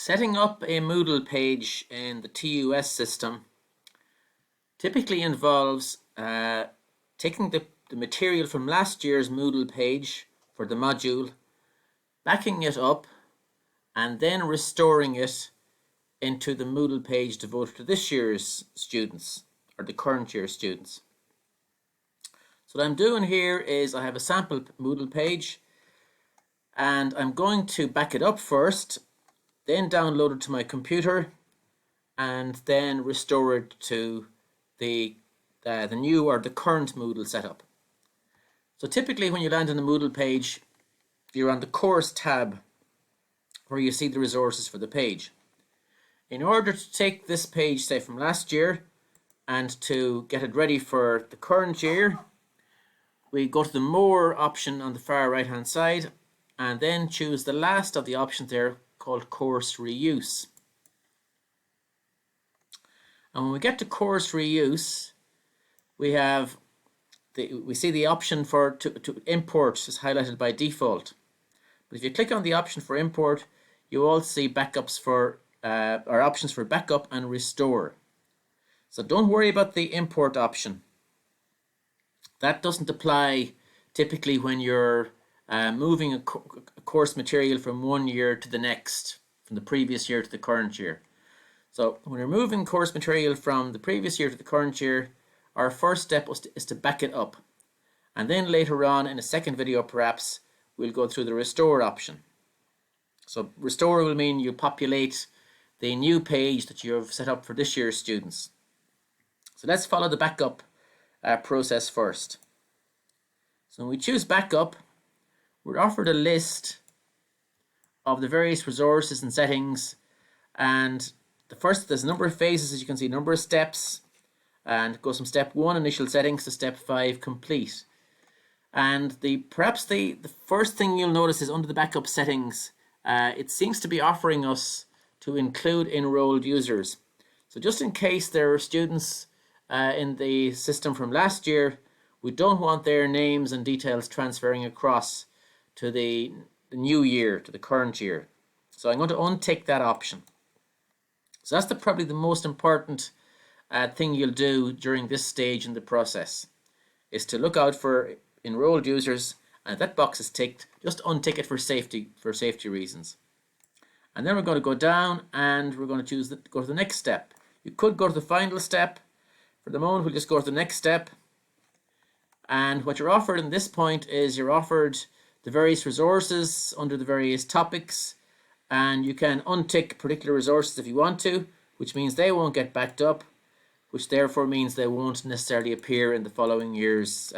Setting up a Moodle page in the TUS system typically involves taking the material from last year's Moodle page for the module, backing it up, and then restoring it into the Moodle page devoted to this year's students, or the current year students. So what I'm doing here is I have a sample Moodle page, and I'm going to back it up first, then download it to my computer, and then restore it to the new or the current Moodle setup. So typically when you land on the Moodle page, you're on the course tab where you see the resources for the page. In order to take this page, say from last year, and to get it ready for the current year, we go to the More option on the far right hand side and then choose the last of the options there called Course Reuse. And when we get to Course Reuse, we see the option to import is highlighted by default. But if you click on the option for import, you also see backups for or options for backup and restore. So don't worry about the import option. That doesn't apply typically when you're moving a course material from one year to the next, from the previous year to the current year. So when we're moving course material from the previous year to the current year, our first step is to back it up. And then later on in a second video perhaps, we'll go through the restore option. So restore will mean you populate the new page that you've set up for this year's students. So let's follow the backup process first. So when we choose backup, we're offered a list of the various resources and settings, and there's a number of phases, as you can see, number of steps, and it goes from step 1 initial settings to step 5 complete. And perhaps the first thing you'll notice is under the backup settings, it seems to be offering us to include enrolled users. So just in case there are students in the system from last year, we don't want their names and details transferring across to the new year, to the current year. So I'm going to untick that option. So that's probably the most important thing you'll do during this stage in the process, is to look out for enrolled users, and if that box is ticked, just untick it for safety reasons. And then we're going to go down and we're going to go to the next step. You could go to the final step. For the moment, we'll just go to the next step. And what you're offered in this point is you're offered the various resources under the various topics, and you can untick particular resources if you want to, which means they won't get backed up, which therefore means they won't necessarily appear in the following year's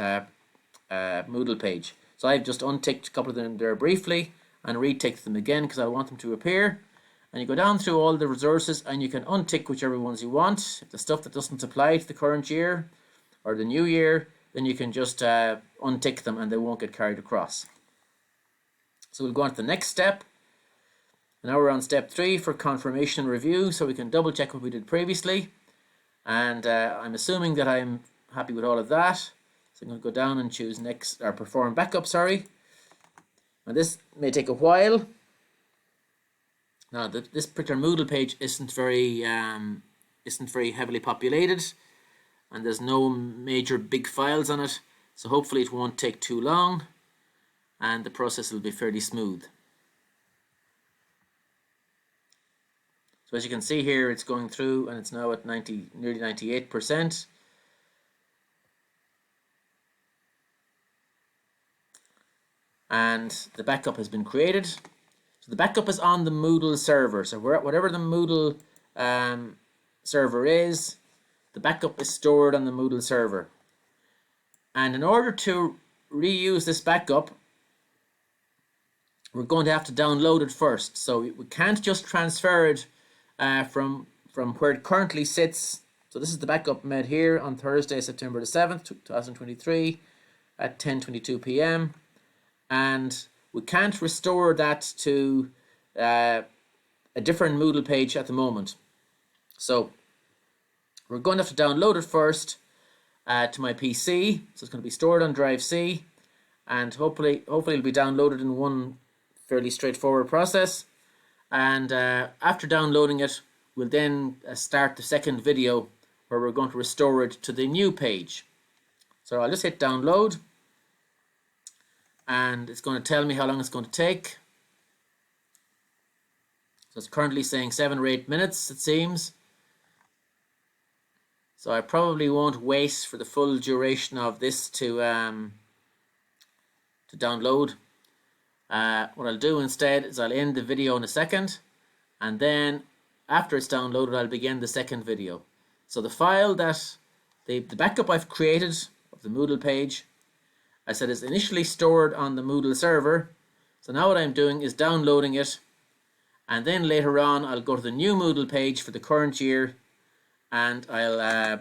Moodle page. So I've just unticked a couple of them there briefly and reticked them again because I want them to appear. And you go down through all the resources and you can untick whichever ones you want. If the stuff that doesn't apply to the current year or the new year, then you can just untick them and they won't get carried across. So we'll go on to the next step. Now we're on step 3 for confirmation and review, so we can double check what we did previously. And I'm assuming that I'm happy with all of that. So I'm going to go down and choose next, or perform backup, sorry. Now this may take a while. Now this particular Moodle page isn't very heavily populated, and there's no major big files on it, so hopefully it won't take too long and the process will be fairly smooth. So as you can see here, it's going through and it's now at nearly 98%. And the backup has been created. So the backup is on the Moodle server. So whatever the Moodle server is, the backup is stored on the Moodle server. And in order to reuse this backup, we're going to have to download it first. So we can't just transfer it from where it currently sits. So this is the backup made here on Thursday, September the 7th, 2023 at 10:22 p.m. And we can't restore that to a different Moodle page at the moment. So we're going to have to download it first to my PC. So it's going to be stored on drive C, and hopefully it'll be downloaded in one fairly straightforward process. and after downloading it, we'll then start the second video where we're going to restore it to the new page. So I'll just hit download, and it's going to tell me how long it's going to take. So it's currently saying 7 or 8 minutes, it seems. So I probably won't wait for the full duration of this to download. What I'll do instead is I'll end the video in a second, and then after it's downloaded, I'll begin the second video. So the file that the backup I've created of the Moodle page, I said is initially stored on the Moodle server. So now what I'm doing is downloading it, and then later on I'll go to the new Moodle page for the current year, and I'll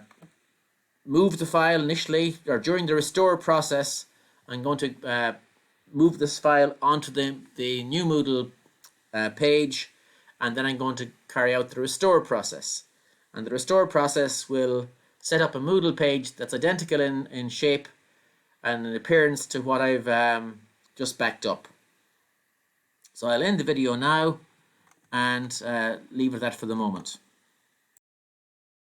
move the file initially, or during the restore process. I'm going to move this file onto the new Moodle page, and then I'm going to carry out the restore process. And the restore process will set up a Moodle page that's identical in shape and in appearance to what I've just backed up. So I'll end the video now and leave it at that for the moment.